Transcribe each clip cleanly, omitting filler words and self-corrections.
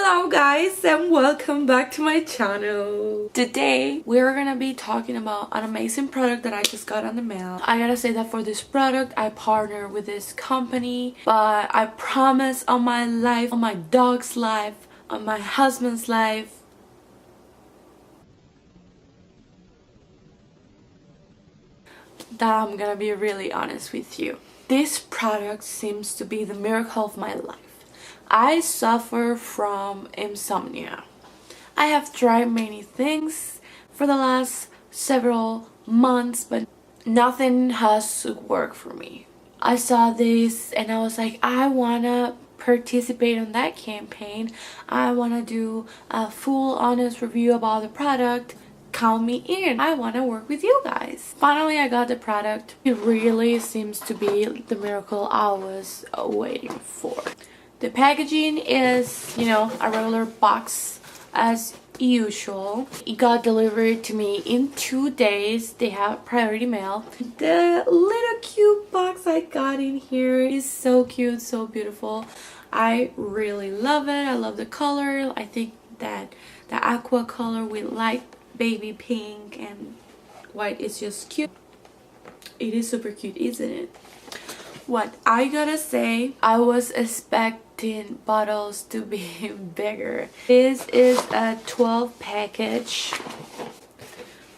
Hello guys and welcome back to my channel. Today we're gonna be talking about an amazing product that I just got on the mail. I gotta say that for this product I partner with this company, but I promise on my life, on my dog's life, on my husband's life, that I'm gonna be really honest with you. This product seems to be the miracle of my life. I suffer from insomnia. I have tried many things for the last several months, but nothing has worked for me. I saw this and I was like, I wanna participate in that campaign. I wanna do a full honest review about the product. Count me in. I want to work with you guys. Finally, I got the product. It really seems to be the miracle I was waiting for. The packaging is, you know, a regular box as usual. It got delivered to me in 2 days. They have priority mail. The little cute box I got in here is so cute, so beautiful. I really love it. I love the color. I think that the aqua color with light baby pink and white is just cute. It is super cute, isn't it? What I gotta say, I was expecting bottles to be bigger. This is a 12 package,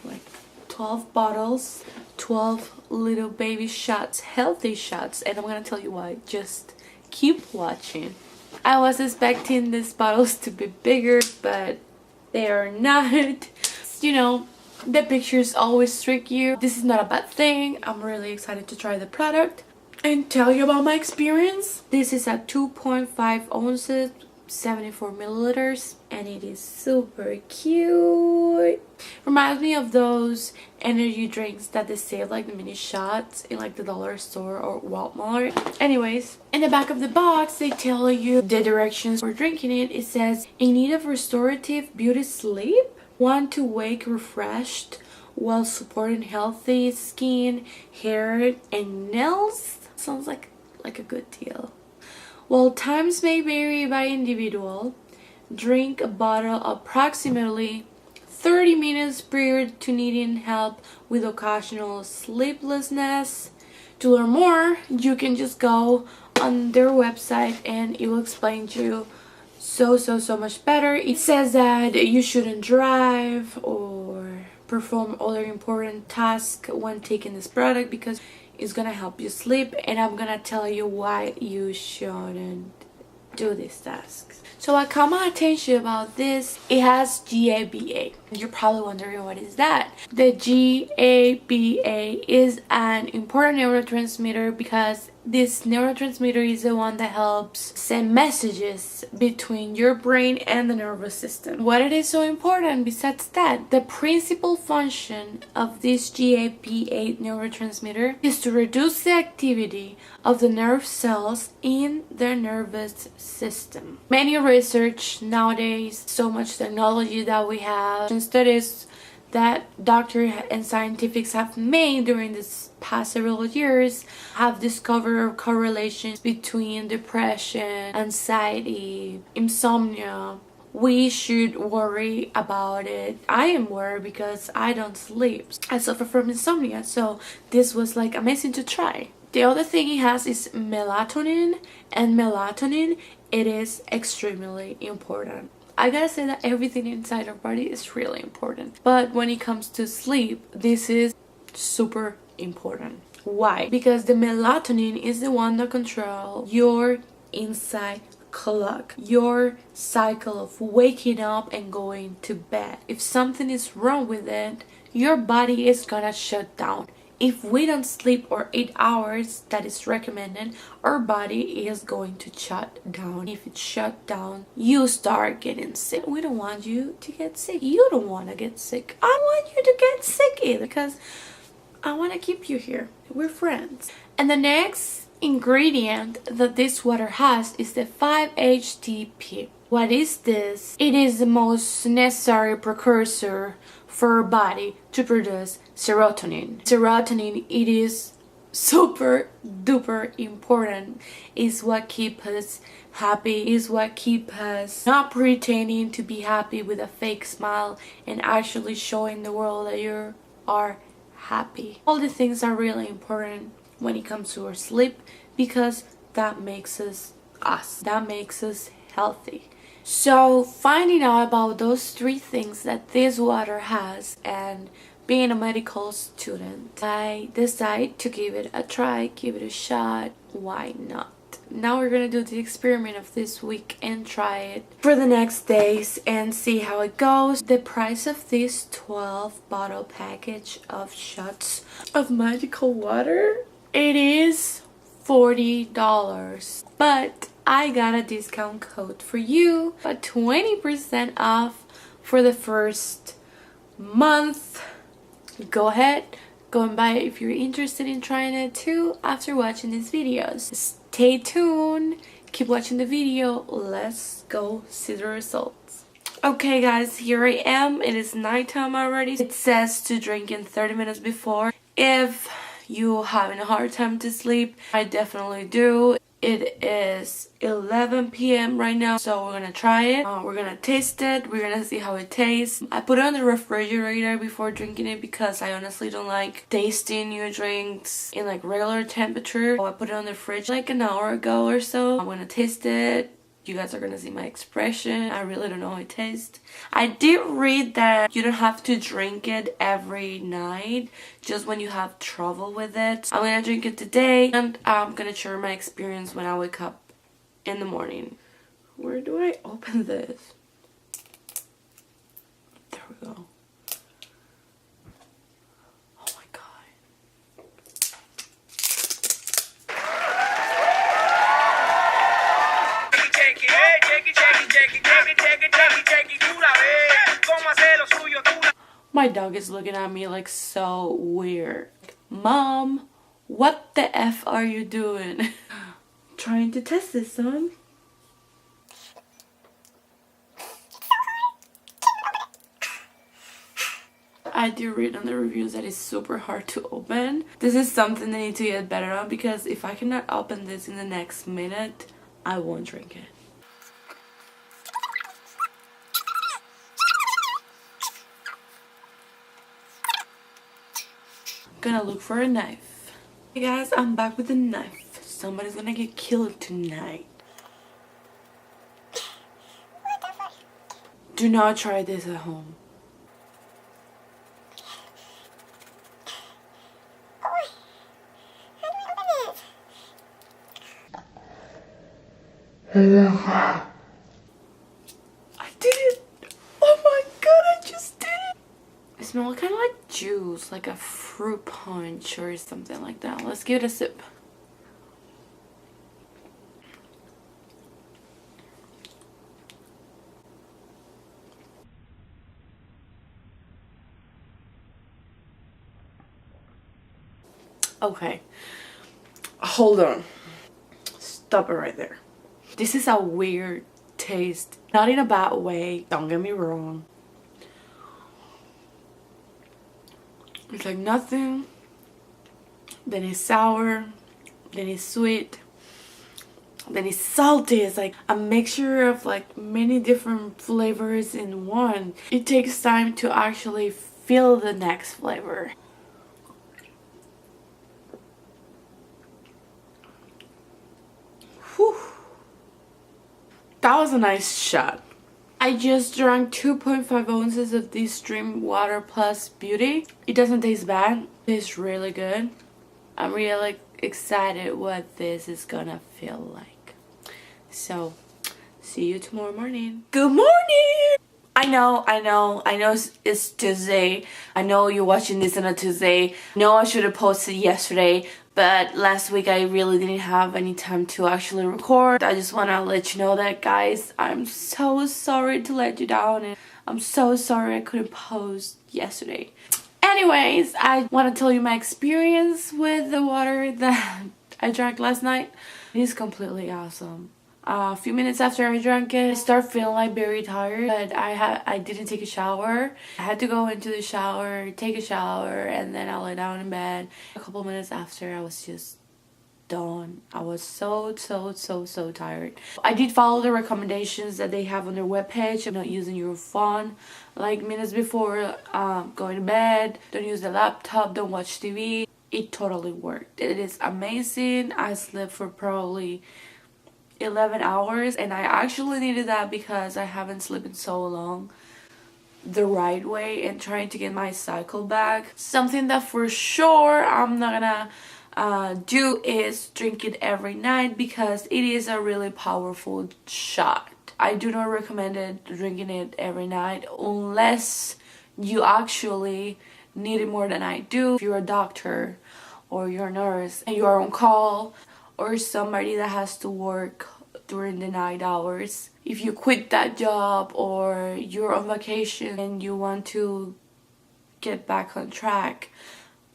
like 12 bottles, 12 little baby shots, healthy shots, and I'm gonna tell you why. Just keep watching. I was expecting these bottles to be bigger, but they are not. You know, the pictures always trick you. This is not a bad thing. I'm really excited to try the product and tell you about my experience. This is a 2.5 ounces, 74 milliliters, and it is super cute. Reminds me of those energy drinks that they sell like the mini shots in like the dollar store or Walmart. Anyways, in the back of the box they tell you the directions for drinking it. It says, in need of restorative beauty sleep, want to wake refreshed while supporting healthy skin, hair, and nails? Sounds like a good deal. While times may vary by individual, drink a bottle approximately 30 minutes prior to needing help with occasional sleeplessness. To learn more, you can just go on their website and it will explain to you so much better. It says that you shouldn't drive or perform other important tasks when taking this product because it's gonna help you sleep, and I'm gonna tell you why you shouldn't do these tasks. So what caught my attention about this, it has GABA. You're probably wondering what is that. The GABA is an important neurotransmitter because this neurotransmitter is the one that helps send messages between your brain and the nervous system. What it is so important besides that, the principal function of this GABA neurotransmitter is to reduce the activity of the nerve cells in the nervous system. Many research nowadays, so much technology that we have, and studies that doctors and scientists have made during this past several years have discovered correlations between depression, anxiety, insomnia. We should worry about it. I am worried because I don't sleep. I suffer from insomnia, so this was like amazing to try. The other thing it has is melatonin, and melatonin, it is extremely important. I gotta say that everything inside our body is really important, but when it comes to sleep, this is super important. Why? Because the melatonin is the one that controls your inside clock, your cycle of waking up and going to bed. If something is wrong with it, your body is gonna shut down. If we don't sleep our 8 hours that is recommended, our body is going to shut down. If it shut down, you start getting sick. We don't want you to get sick. You don't want to get sick. I want you to get sick either because I want to keep you here. We're friends. And the next ingredient that this water has is the 5-HTP. What is this? It is the most necessary precursor for our body to produce serotonin. Serotonin, it is super duper important. Is what keeps us happy, is what keeps us not pretending to be happy with a fake smile and actually showing the world that you are happy. All the things are really important when it comes to our sleep, because that makes us, that makes us healthy. So finding out about those three things that this water has, and being a medical student, I decided to give it a try, give it a shot. Why not? Now we're gonna do the experiment of this week and try it for the next days and see how it goes. The price of this 12 bottle package of shots of magical water, it is $40, but I got a discount code for you, a 20% off for the first month. Go ahead, go and buy it if you're interested in trying it too after watching these videos. Stay tuned, keep watching the video, let's go see the results. Okay guys, here I am. It is nighttime already. It says to drink in 30 minutes before. If you having a hard time to sleep, I definitely do. It is 11 p.m. right now, so we're gonna try it. We're gonna taste it. We're gonna see how it tastes. I put it on the refrigerator before drinking it because I honestly don't like tasting new drinks in like regular temperature. So I put it on the fridge like an hour ago or so. I'm gonna taste it. You guys are gonna see my expression. I really don't know how it tastes. I did read that you don't have to drink it every night, just when you have trouble with it. I'm gonna drink it today, and I'm gonna share my experience when I wake up in the morning. Where do I open this? There we go. Oh my god. My dog is looking at me like so weird. Mom, what the F are you doing? Trying to test this, son. I do read on the reviews that it's super hard to open. This is something I need to get better on, because if I cannot open this in the next minute, I won't drink it. Gonna look for a knife. Hey guys, I'm back with a knife. Somebody's gonna get killed tonight. Do not try this at home. I did it! Oh my god, I just did it! It smells kind of like juice, like a fruit punch or something like that. Let's give it a sip. Okay, hold on. Stop it right there. This is a weird taste. Not in a bad way, don't get me wrong. It's like nothing. Then it's sour. Then it's sweet. Then it's salty. It's like a mixture of like many different flavors in one. It takes time to actually feel the next flavor. Whew. That was a nice shot. I just drank 2.5 ounces of this Dream Water Plus Beauty. It doesn't taste bad. It tastes really good. I'm really excited what this is gonna feel like. So, see you tomorrow morning. Good morning! I know it's Tuesday. I know you're watching this on a Tuesday. I know I should have posted yesterday, but last week I really didn't have any time to actually record. I just want to let you know that, guys, I'm so sorry to let you down, and I'm so sorry I couldn't post yesterday. Anyways, I want to tell you my experience with the water that I drank last night. It is completely awesome. A few minutes after I drank it, I started feeling like very tired, but I didn't take a shower. I had to go into the shower, take a shower, and then I lay down in bed. A couple minutes after, I was just done. I was so tired. I did follow the recommendations that they have on their webpage. I'm not using your phone like minutes before going to bed. Don't use the laptop, don't watch TV. It totally worked. It is amazing. I slept for probably 11 hours, and I actually needed that because I haven't slept in so long the right way and trying to get my cycle back. Something that for sure I'm not gonna do is drink it every night because it is a really powerful shot. I do not recommend it drinking it every night unless you actually need it more than I do. If you're a doctor or you're a nurse and you are on call, or somebody that has to work during the night hours. If you quit that job or you're on vacation and you want to get back on track,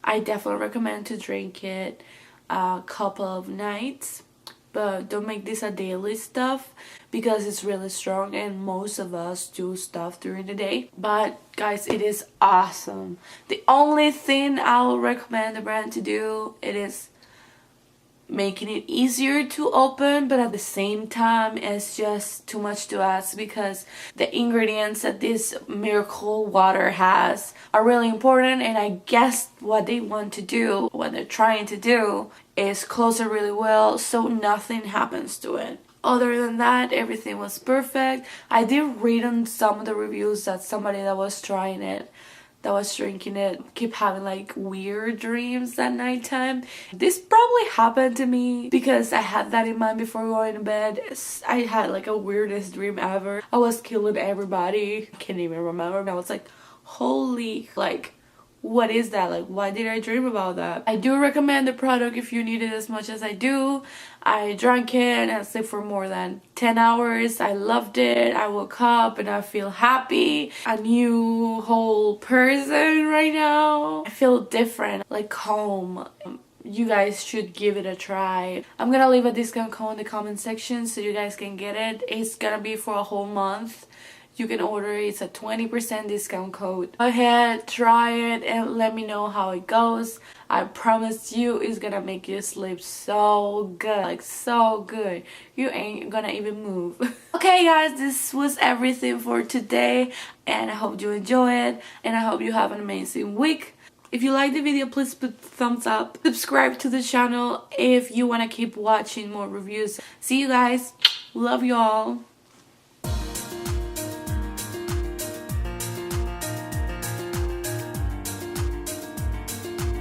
I definitely recommend to drink it a couple of nights, but don't make this a daily stuff because it's really strong and most of us do stuff during the day. But guys, it is awesome. The only thing I'll recommend the brand to do, it is making it easier to open, but at the same time it's just too much to ask because the ingredients that this miracle water has are really important, and I guess what they want to do, what they're trying to do, is close it really well so nothing happens to it. Other than that, everything was perfect. I did read on some of the reviews that somebody that was trying it, that was drinking it, keep having like weird dreams at nighttime. This probably happened to me because I had that in mind before going to bed. I had like a weirdest dream ever. I was killing everybody. I can't even remember. I was like, holy, like, what is that? Like, why did I dream about that? I do recommend the product if you need it as much as I do. I drank it and I slept for more than 10 hours. I loved it. I woke up and I feel happy. A new whole person right now. I feel different, like calm. You guys should give it a try. I'm gonna leave a discount code in the comment section so you guys can get it. It's gonna be for a whole month. You can order it. It's a 20% discount code. Go ahead, try it, and let me know how it goes. I promise you it's gonna make you sleep so good, like so good. You ain't gonna even move. Okay guys, this was everything for today, and I hope you enjoy it, and I hope you have an amazing week. If you like the video, please put thumbs up. Subscribe to the channel if you want to keep watching more reviews. See you guys. Love you all.